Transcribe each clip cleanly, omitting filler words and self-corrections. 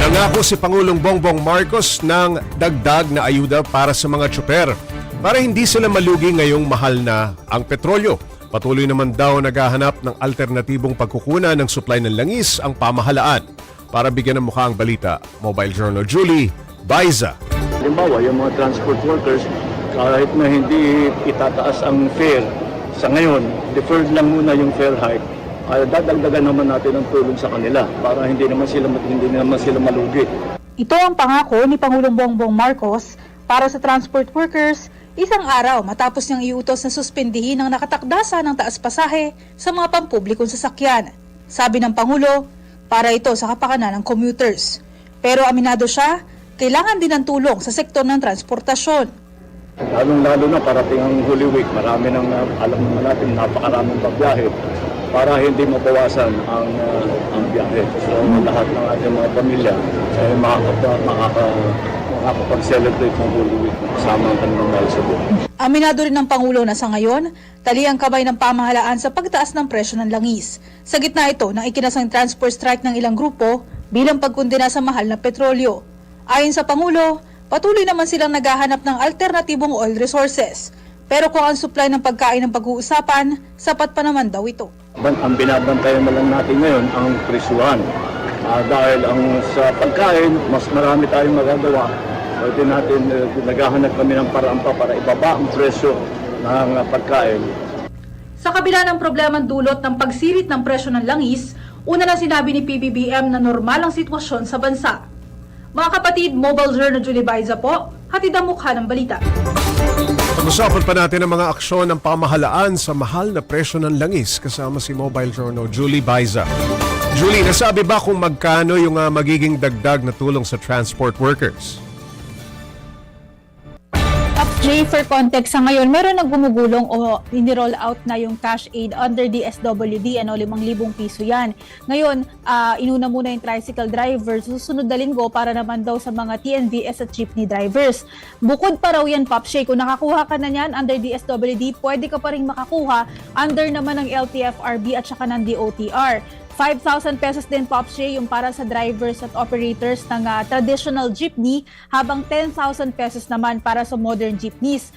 Nangako si Pangulong Bongbong Marcos ng dagdag na ayuda para sa mga tsuper para hindi sila malugi ngayong mahal na ang petrolyo. Patuloy naman daw naghahanap ng alternatibong pagkukunan ng supply ng langis ang pamahalaan. Para bigyan ng mukha ang balita, Mobile Journal Julie Baiza. Halimbawa, yung mga transport workers, kahit na hindi itataas ang fare, sa ngayon, deferred lang muna yung fare hike, dadagdagan naman natin ang tulong sa kanila para hindi naman sila malugi. Ito ang pangako ni Pangulong Bongbong Marcos para sa transport workers isang araw matapos niyang iutos na suspendihin ang nakatakdasa ng taas pasahe sa mga pampublikong sasakyan. Sabi ng Pangulo, para ito sa kapakanan ng commuters. Pero aminado siya, kailangan din ng tulong sa sektor ng transportasyon. Lalong-lalo na parating ang Holy Week, marami nang alam naman natin napakaraming pagbiyahe para hindi mabawasan ang biyahe. So lahat ng ating mga pamilya ay makakapag-celebrate ng Holy Week kasama ang kanilang mahal sa buhay. Aminado rin ng Pangulo na sa ngayon, tali ang kamay ng pamahalaan sa pagtaas ng presyo ng langis. Sa gitna ito ng ikinasang transport strike ng ilang grupo bilang pagkundena sa mahal na petrolyo. Ayon sa Pangulo, patuloy naman silang naghahanap ng alternatibong oil resources. Pero kung ang supply ng pagkain ang pag-uusapan, sapat pa naman daw ito. Ang binabantayan na lang natin ngayon ang presyuhan. Dahil sa pagkain, mas marami tayong magagawa. Pwede natin, naghahanap kami ng paraan pa para ibaba ang presyo ng pagkain. Sa kabila ng problemang dulot ng pagsirit ng presyo ng langis, una na sinabi ni PBBM na normal ang sitwasyon sa bansa. Mga kapatid, Mobile Journal Julie Baiza po, hatid ang mukha ng balita. Pag-usapan pa natin ang mga aksyon ng pamahalaan sa mahal na presyo ng langis kasama si Mobile Journal Julie Baiza. Julie, nasabi ba kung magkano yung magiging dagdag na tulong sa transport workers? Jay, for context, sa ngayon, meron nang gumugulong o ini-roll out na yung cash aid under DSWD, 5,000 piso yan. Ngayon, inuna muna yung tricycle drivers, susunod na linggo para naman daw sa mga TNVS at jeepney drivers. Bukod pa raw yan, Pops Jay, kung nakakuha ka na yan under DSWD, pwede ka pa rin makakuha under naman ng LTFRB at saka ng DOTR. 5,000 pesos din, Pops J, yung para sa drivers at operators ng traditional jeepney, habang 10,000 pesos naman para sa modern jeepneys.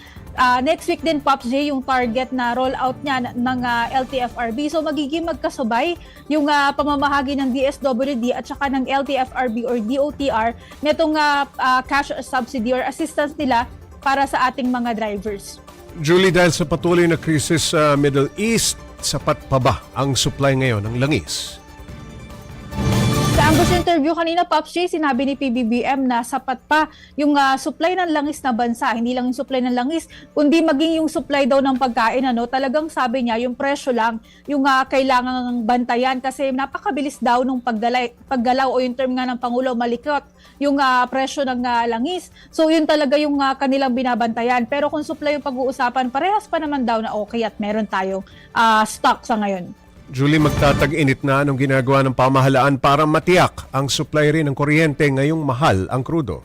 Next week din, Pops J, yung target na rollout niya ng LTFRB. So magiging magkasabay yung pamamahagi ng DSWD at saka ng LTFRB or DOTR netong cash subsidy or assistance nila para sa ating mga drivers. Julie, dahil sa patuloy na krisis sa Middle East, sapat pa ba ang supply ngayon ng langis? Sa ambush interview kanina, Pops J, sinabi ni PBBM na sapat pa yung supply ng langis na bansa. Hindi lang yung supply ng langis, kundi maging yung supply daw ng pagkain. Talagang sabi niya, yung presyo lang, yung kailangang bantayan kasi napakabilis daw nung paggalaw o yung term nga ng Pangulo, malikot yung presyo ng langis. So yun talaga yung kanilang binabantayan. Pero kung supply yung pag-uusapan, parehas pa naman daw na okay at meron tayong stock sa ngayon. Julie, magtatag-init na anong ginagawa ng pamahalaan para matiyak ang supply rin ng kuryente ngayong mahal ang krudo?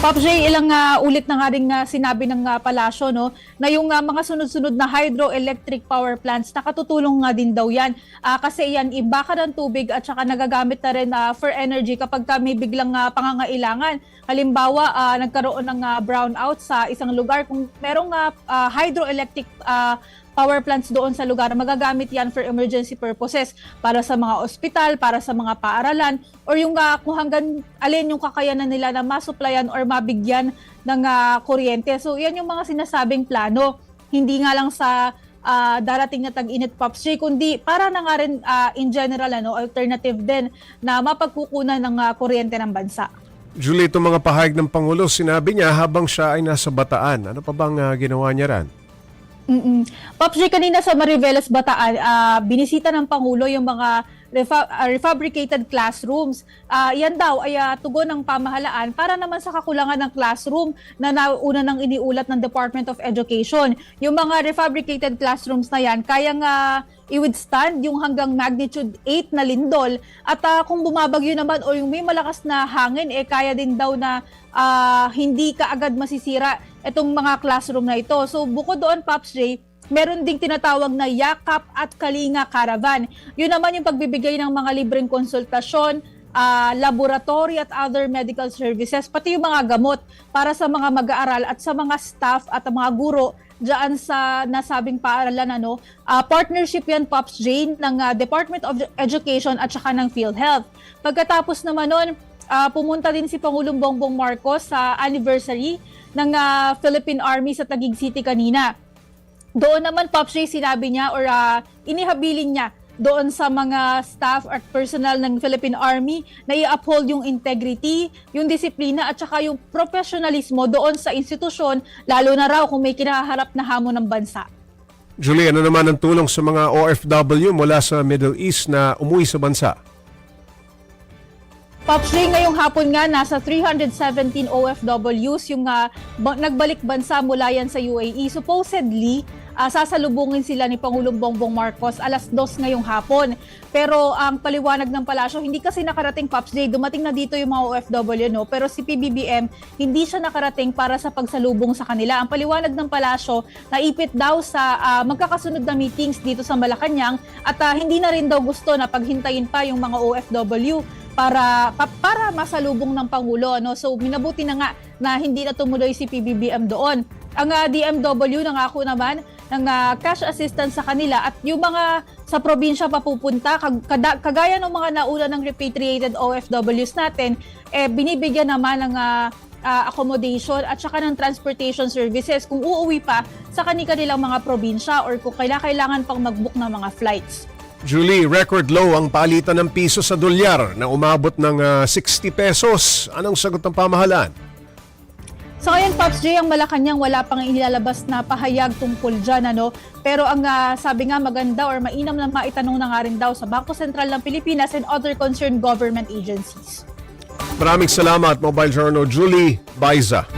Pops J, ilang ulit na nga rin sinabi ng palasyo na yung mga sunod-sunod na hydroelectric power plants, nakatutulong nga din daw yan. Kasi yan, iba ka ng tubig at saka nagagamit na rin for energy kapag may biglang pangangailangan. Halimbawa, nagkaroon ng brownout sa isang lugar. Kung merong hydroelectric power plants doon sa lugar, magagamit yan for emergency purposes para sa mga ospital, para sa mga paaralan, or yung kung hanggang alin yung kakayanan nila na masuplayan or mabigyan ng kuryente. So yan yung mga sinasabing plano. Hindi nga lang sa darating na tag-init, Pops J, kundi para na nga rin in general alternative din na mapagkukunan ng kuryente ng bansa. Julie, itong mga pahayag ng Pangulo, sinabi niya habang siya ay nasa Bataan. Ano pa bang ginawa niya ran? Pops J, kanina sa Mariveles, Bataan, binisita ng Pangulo yung mga refabricated classrooms. Yan daw ay tugon ng pamahalaan para naman sa kakulangan ng classroom na nauna nang iniulat ng Department of Education. Yung mga refabricated classrooms na yan, kayang i-withstand yung hanggang magnitude 8 na lindol. At kung bumabagyo naman o yung may malakas na hangin, kaya din daw na hindi kaagad masisira itong mga classroom na ito. So bukod doon, Pops J, meron ding tinatawag na Yakap at Kalinga Caravan. Yun naman yung pagbibigay ng mga libreng konsultasyon laboratory at other medical services, pati yung mga gamot para sa mga mag-aaral at sa mga staff at mga guro diyan sa nasabing paaralan. Partnership yan, Pops Jane, ng Department of Education at saka ng PhilHealth. Pagkatapos naman nun, pumunta din si Pangulong Bongbong Marcos sa anniversary ng Philippine Army sa Taguig City kanina. Doon naman, Pops Jane, sinabi niya or inihabilin niya doon sa mga staff at personnel ng Philippine Army na i-uphold yung integrity, yung disiplina at saka yung professionalismo doon sa institusyon, lalo na raw kung may kinaharap na hamon ng bansa. Julie, ano naman ang tulong sa mga OFW mula sa Middle East na umuwi sa bansa? Pops Ray, ngayong hapon nga, nasa 317 OFWs yung nagbalik bansa mula yan sa UAE. Supposedly, sasalubungin sila ni Pangulong Bongbong Marcos alas 2 ngayong hapon. Pero ang paliwanag ng palasyo, hindi kasi nakarating, Pops Ray. Dumating na dito yung mga OFW, pero si PBBM, hindi siya nakarating para sa pagsalubong sa kanila. Ang paliwanag ng palasyo, naipit daw sa magkakasunod na meetings dito sa Malacanang at hindi na rin daw gusto na paghintayin pa yung mga OFW para masalubong ng Pangulo. So minabuti na nga na hindi na tumuloy si PBBM doon. Ang DMW nangako naman ng cash assistance sa kanila at yung mga sa probinsya papupunta, kagaya ng mga nauna ng repatriated OFWs natin, binibigyan naman ng accommodation at saka ng transportation services kung uuwi pa sa kanilang mga probinsya or kung kailangan pang mag-book ng mga flights. Julie, record low ang palitan ng piso sa dolyar na umabot ng 60 pesos. Anong sagot ng pamahalaan? So ngayon, Pops J, ang Malacanang wala pang inilalabas na pahayag tungkol dyan. Pero ang sabi nga maganda or mainam na maitanong na nga rin daw sa Bangko Sentral ng Pilipinas and other concerned government agencies. Maraming salamat, Mobile Journal Julie Baiza.